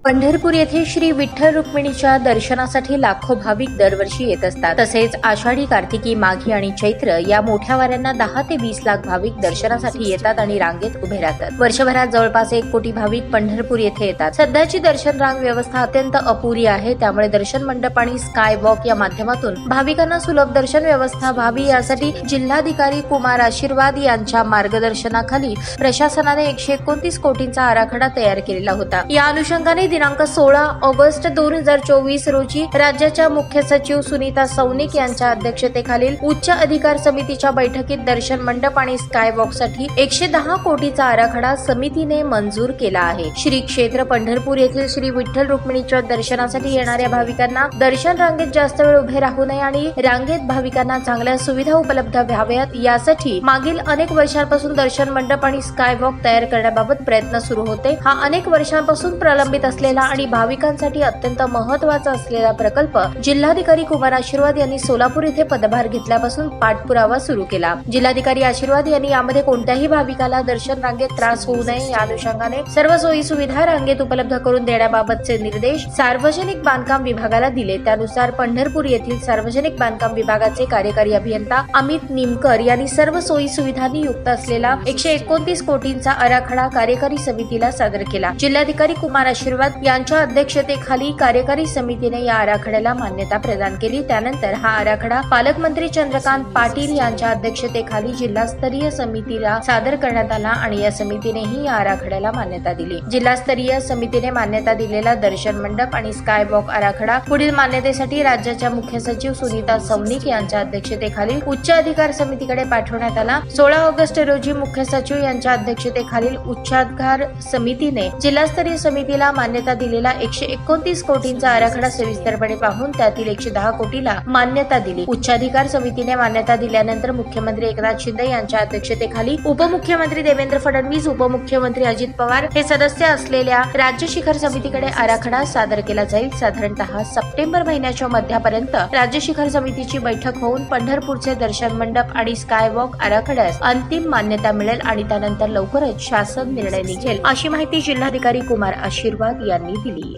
पंढरपूर येथे श्री विठ्ठल रुक्मिणीच्या दर्शनासाठी लाखो भाविक दरवर्षी येत असतात। तसेच आषाढी, कार्तिकी, माघी आणि चैत्र या मोठ्या वाऱ्यांना 10 ते 20 लाख भाविक दर्शनासाठी येतात आणि रांगेत उभे राहतात। वर्षभरात जवळपास 1 कोटी भाविक पंढरपूर येथे येतात। सध्याची दर्शन रांग व्यवस्था अत्यंत अपुरी आहे, त्यामुळे दर्शन मंडप आणि स्काय वॉक या माध्यमातून भाविकांना सुलभ दर्शन व्यवस्था व्हावी यासाठी जिल्हाधिकारी कुमार आशीर्वाद यांच्या मार्गदर्शनाखाली प्रशासनाने 129 कोटींचा आराखडा तयार केलेला होता। या अनुषंगाने दिनांक 16 ऑगस्ट 2024 रोजी राज्याच्या मुख्य सचिव सुनीता सौनिक यांच्या अध्यक्षतेखालील उच्च अधिकार समितीच्या बैठकीत दर्शन मंडप आणि स्काय वॉक साठी 110 कोटीचा आराखडा समितीने मंजूर केला आहे। श्री क्षेत्र पंढरपूर येथील श्री विठ्ठल रुक्मिणीच्या दर्शनासाठी येणाऱ्या भाविकांना दर्शन रांगेत जास्त वेळ उभे राहू नये आणि रांगेत भाविकांना चांगल्या सुविधा उपलब्ध व्हाव्यात यासाठी मागील अनेक वर्षांपासून दर्शन मंडप आणि स्काय वॉक तयार करण्याबाबत प्रयत्न सुरू होते। हा अनेक वर्षांपासून प्रलंबित असलेला आणि भाविकांसाठी अत्यंत महत्त्वाचा असलेला प्रकल्प जिल्हाधिकारी कुमार आशीर्वाद यांनी सोलापूर येथे पदभार घेतल्यापासून पाठपुरावा सुरू केला। जिल्हाधिकारी आशीर्वाद यांनी यामध्ये कोणत्याही भाविकाला दर्शन रांगेत त्रास होऊ नये या अनुषंगाने सर्व सोयी सुविधा रांगेत उपलब्ध करून देण्याबाबतचे निर्देश सार्वजनिक बांधकाम विभागाला दिले। त्यानुसार पंढरपूर येथील सार्वजनिक बांधकाम विभागाचे कार्यकारी अभियंता अमित निमकर यांनी सर्व सोयी सुविधांनी युक्त असलेला 129 कोटींचा आराखडा कार्यकारी समितीला सादर केला। जिल्हाधिकारी कुमार आशीर्वाद यांच्या अध्यक्षतेखाली कार्यकारी समितीने या आराखड्याला मान्यता प्रदान केली। त्यानंतर हा आराखडा पालकमंत्री चंद्रकांत पाटील यांच्या अध्यक्षतेखाली जिल्हास्तरीय समितीला सादर करण्यात आला आणि या समितीनेही या आराखड्याला मान्यता दिली। जिल्हास्तरीय समितीने मान्यता दिलेला दर्शन मंडप आणि स्काय वॉक आराखडा पुढील मान्यतेसाठी राज्याच्या मुख्य सचिव सुनीता सौनिक यांच्या अध्यक्षतेखाली उच्च अधिकार समितीकडे पाठवण्यात आला। 16 ऑगस्ट रोजी मुख्य सचिव यांच्या अध्यक्षतेखालील उच्चाधिकार समितीने जिल्हास्तरीय समितीला मान्यता दिलेला 129 कोटींचा आराखडा सविस्तरपणे पाहून त्यातील 110 कोटीला मान्यता दिली। उच्चाधिकार समितीने मान्यता दिल्यानंतर मुख्यमंत्री एकनाथ शिंदे यांच्या अध्यक्षतेखाली उपमुख्यमंत्री देवेंद्र फडणवीस, उपमुख्यमंत्री अजित पवार हे सदस्य असलेल्या राज्य शिखर समितीकडे आराखडा सादर केला जाईल। साधारणतः सप्टेंबर महिन्याच्या मध्यापर्यंत राज्य शिखर समितीची बैठक होऊन पंढरपूरचे दर्शन मंडप आणि स्काय वॉक आराखड्यास अंतिम मान्यता मिळेल आणि त्यानंतर लवकरच शासन निर्णय निघेल, अशी माहिती जिल्हाधिकारी कुमार आशीर्वाद यांनी दिली।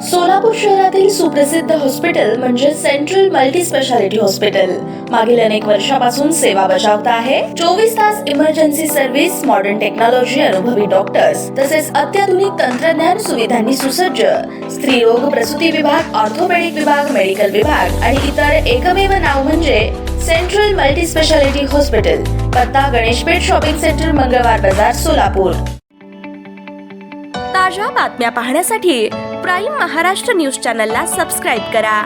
सोलापूर शहरातील सुप्रसिद्ध हॉस्पिटल म्हणजे सेंट्रल मल्टी स्पेशालिटी हॉस्पिटल मागील अनेक वर्षापासून सेवा बजावत आहे। 24 तास इमर्जन्सी सर्व्हिस, मॉडर्न टेक्नॉलॉजी, अनुभवी डॉक्टर्स तसेच अत्याधुनिक तंत्रज्ञान सुविधांनी सुसज्ज स्त्रीरोग, प्रसूती विभाग, ऑर्थोपेडिक विभाग, मेडिकल विभाग आणि इतर एकमेव नाव म्हणजे सेंट्रल मल्टी स्पेशालिटी हॉस्पिटल। पत्ता गणेशपेठ शॉपिंग सेंटर, मंगळवार बाजार, सोलापूर। ताज्या बातम्या पाहण्यासाठी प्राईम महाराष्ट्र न्यूज चॅनलला सबस्क्राईब करा।